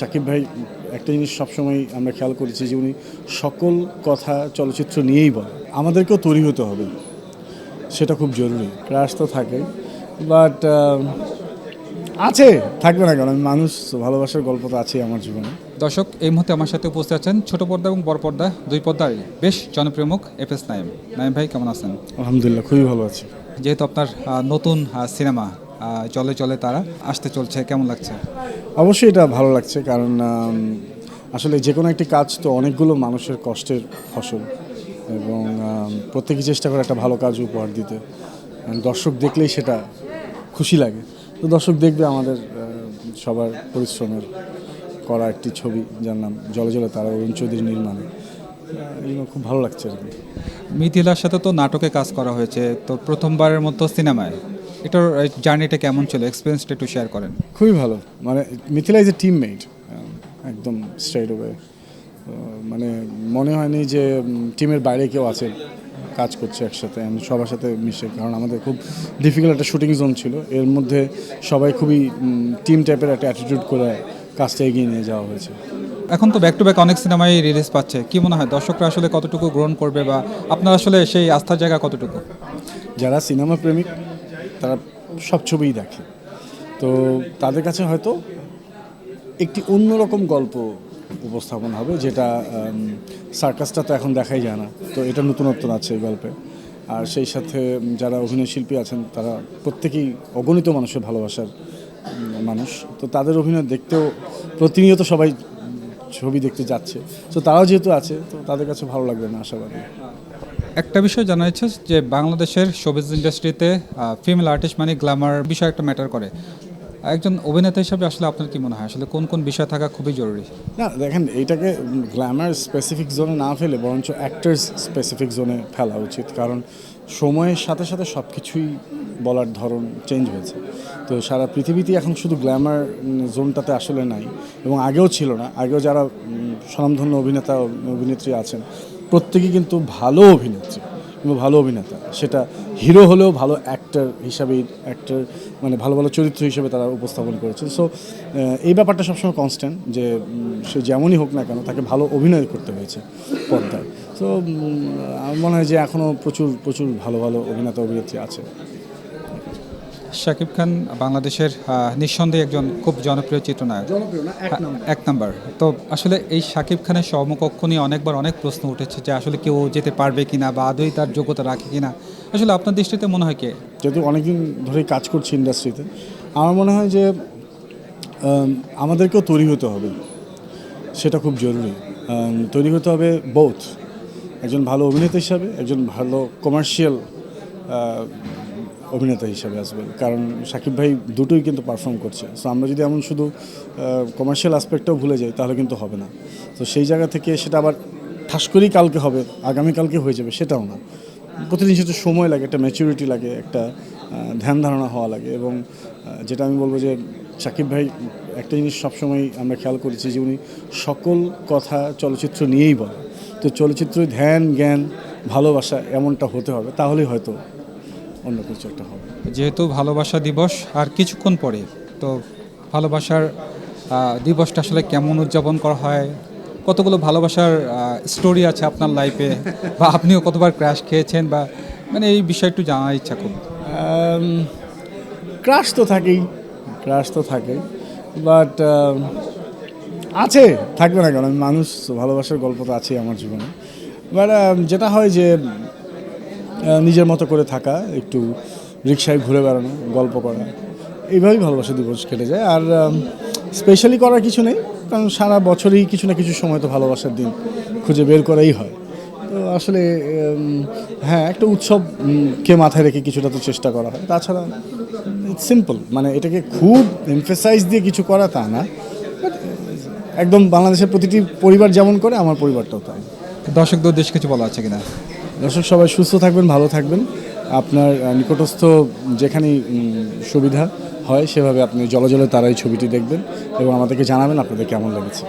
শাকিব ভাই একটা জিনিস সবসময় আমরা খেয়াল করেছি যে উনি সকল কথা চলচ্চিত্র নিয়েই বলেন। আমাদেরকেও তৈরি হতে হবে, সেটা খুব জরুরি। ক্রাশ তো থাকে, বাট আছে, থাকবে না কেন? মানুষ, ভালোবাসার গল্প তো আছেই আমার জীবনে। দর্শক, এই মুহূর্তে আমার সাথে উপস্থিত আছেন ছোট পর্দা এবং বড় পর্দা দুই পর্দার বেশ জনপ্রিয় মুখ এফএস নাঈম। নাঈম ভাই, কেমন আছেন? আলহামদুলিল্লাহ, খুবই ভালো আছি। যেহেতু আপনার নতুন সিনেমা চলে চলে তারা আসতে চলছে, কেমন লাগছে? অবশ্যই এটা ভালো লাগছে, কারণ আসলে যে কোনো একটি কাজ তো অনেকগুলো মানুষের কষ্টের ফসল, এবং প্রত্যেকেই চেষ্টা করে একটা ভালো কাজ উপহার দিতে। দর্শক দেখলেই সেটা খুশি লাগে। তো দর্শক দেখবে আমাদের সবার পরিশ্রমের করা একটি ছবি, যার নাম জলে জলে তারা, অরুণ চৌধুরী নির্মাণে। এগুলো খুব ভালো লাগছে আর কি। মিথিলার সাথে তো নাটকে কাজ করা হয়েছে, তো প্রথমবারের মতো সিনেমায় এটার জার্নিটা কেমন ছিল, এক্সপিরিয়েন্সটা একটু শেয়ার করেন। খুবই ভালো, মানে মিথিলা ইজ এ টিমমেট, একদম স্ট্রেট ওয়ে। মানে মনে হয়নি যে টিমের বাইরে কেউ আছে, কাজ করছে একসাথে, আমি সবার সাথে মিশে। কারণ আমাদের খুব ডিফিকাল্ট একটা শুটিং জোন ছিল, এর মধ্যে সবাই খুবই টিম টাইপের একটা অ্যাটিটিউড করে কাজটা এগিয়ে নিয়ে যাওয়া হয়েছে। এখন তো ব্যাক টু ব্যাক অনেক সিনেমাই রিলিজ পাচ্ছে, কি মনে হয় দর্শকরা আসলে কতটুকু গ্রহণ করবে, বা আপনার আসলে সেই আস্থার জায়গা কতটুকু? যারা সিনেমা প্রেমিক তারা সব ছবিই দেখে, তো তাদের কাছে হয়তো একটি অন্যরকম গল্প উপস্থাপন হবে, যেটা সার্কাসটা তো এখন দেখাই যায় না, তো এটা নতুনত্ব আছে এই গল্পে। আর সেই সাথে যারা অভিনয় শিল্পী আছেন তারা প্রত্যেকেই অগণিত মানুষের ভালোবাসার মানুষ, তো তাদের অভিনয় দেখতেও প্রতিনিয়ত সবাই ছবি দেখতে যাচ্ছে। তো তারাও যেহেতু আছে, তো তাদের কাছে ভালো লাগবে না আশাবাদী। একটা বিষয় জানা যাচ্ছে যে বাংলাদেশের শোবিজ ইন্ডাস্ট্রিতে ফিমেল আর্টিস্ট মানে গ্ল্যামার বিষয় একটা ম্যাটার করে। একজন অভিনেতা হিসাবে আসলে আপনার কি মনে হয় আসলে কোন কোন বিষয় থাকা খুবই জরুরি? না দেখেন, এইটাকে গ্ল্যামার স্পেসিফিক জোনে না ফেলে বরঞ্চ অ্যাক্টার্স স্পেসিফিক জোনে ফেলা উচিত, কারণ সময়ের সাথে সাথে সব কিছুই বলার ধরন চেঞ্জ হয়েছে। তো সারা পৃথিবীতে এখন শুধু গ্ল্যামার জোনটাতে আসলে নাই, এবং আগেও ছিল না। আগেও যারা স্বনামধন্য অভিনেতা অভিনেত্রী আছেন প্রত্যেকেই কিন্তু ভালো অভিনেত্রী এবং ভালো অভিনেতা, সেটা হিরো হলেও ভালো অ্যাক্টর হিসাবেই, অ্যাক্টর মানে ভালো ভালো চরিত্র হিসেবে তারা উপস্থাপন করেছে। সো এই ব্যাপারটা সবসময় কনস্ট্যান্ট, যে সে যেমনই হোক না কেন তাকে ভালো অভিনয় করতে হয়েছে পর্দায়। তো আমার মনে হয় যে এখনও প্রচুর প্রচুর ভালো ভালো অভিনেতা অভিনেত্রী আছে। শাকিব খান বাংলাদেশের নিঃসন্দেহে একজন খুব জনপ্রিয় চিত্রনায়ক, জনপ্রিয় না, এক নাম্বার। তো আসলে এই শাকিব খানের সমকক্ষ নিয়ে অনেকবার অনেক প্রশ্ন উঠেছে যে আসলে কেউ যেতে পারবে কিনা বা আদৌ তার যোগ্যতা রাখে কিনা। আসলে আপনার দৃষ্টিতে মনে হয় কে? যেহেতু অনেকদিন ধরেই কাজ করছি ইন্ডাস্ট্রিতে, আমার মনে হয় যে আমাদেরকেও তৈরি হতে হবে, সেটা খুব জরুরি। তৈরি হতে হবে বোথ, একজন ভালো অভিনেতা হিসাবে, একজন ভালো কমার্শিয়াল অভিনেতা হিসাবে আসবে। কারণ শাকিব ভাই দুটোই কিন্তু পারফর্ম করছে। সো আমরা যদি এমন শুধু কমার্শিয়াল অ্যাসপেক্টটাও ভুলে যাই তাহলে কিন্তু হবে না। তো সেই জায়গা থেকে সেটা আবার ঠাস করেই কালকে হবে, আগামীকালকে হয়ে যাবে সেটাও না। প্রতিদিন সেটা সময় লাগে, একটা ম্যাচুরিটি লাগে, একটা ধ্যান ধারণা হওয়া লাগে। এবং যেটা আমি বলবো যে শাকিব ভাই একটা জিনিস সবসময় আমরা খেয়াল করেছি যে উনি সকল কথা চলচ্চিত্র নিয়েই বলেন। তো চলচ্চিত্রে ধ্যান, জ্ঞান, ভালোবাসা এমনটা হতে হবে, তাহলেই হয়তো অন্য কিছু একটা হবে। যেহেতু ভালোবাসা দিবস আর কিছুক্ষণ পরে, তো ভালোবাসার দিবসটা আসলে কেমন উদযাপন করা হয়, কতগুলো ভালোবাসার স্টোরি আছে আপনার লাইফে, বা আপনিও কতবার ক্র্যাশ খেয়েছেন, বা মানে এই বিষয় একটু জানার ইচ্ছা খুব। ক্রাশ তো থাকেই, ক্রাশ তো থাকেই, বাট আছে, থাকবে না কেন? মানুষ, ভালোবাসার গল্প তো আছেই আমার জীবনে। বাট যেটা হয় যে নিজের মতো করে থাকা, একটু রিক্সায় ঘুরে বেড়ানো, গল্প করা, এইভাবেই ভালোবাসা দিবস কেটে যায়। আর স্পেশালি করার কিছু নেই, কারণ সারা বছরই কিছু না কিছু সময় তো ভালোবাসার দিন খুঁজে বের করাই হয়। তো আসলে হ্যাঁ, একটা উৎসবকে মাথায় রেখে কিছুটা তো চেষ্টা করা হয়। তাছাড়া ইটস সিম্পল, মানে এটাকে খুব এমফেসাইজ দিয়ে কিছু করা তা না, বাট একদম বাংলাদেশের প্রতিটি পরিবার যেমন করে আমার পরিবারটাও তাই। দর্শকদের উদ্দেশ্যে কিছু বলা আছে কিনা? দর্শক সবাই সুস্থ থাকবেন, ভালো থাকবেন। আপনার নিকটস্থ যেখানেই সুবিধা হয় সেভাবে আপনি জলে জলে তারাই ছবিটি দেখবেন এবং আমাদেরকে জানাবেন আপনাদের কেমন লেগেছে।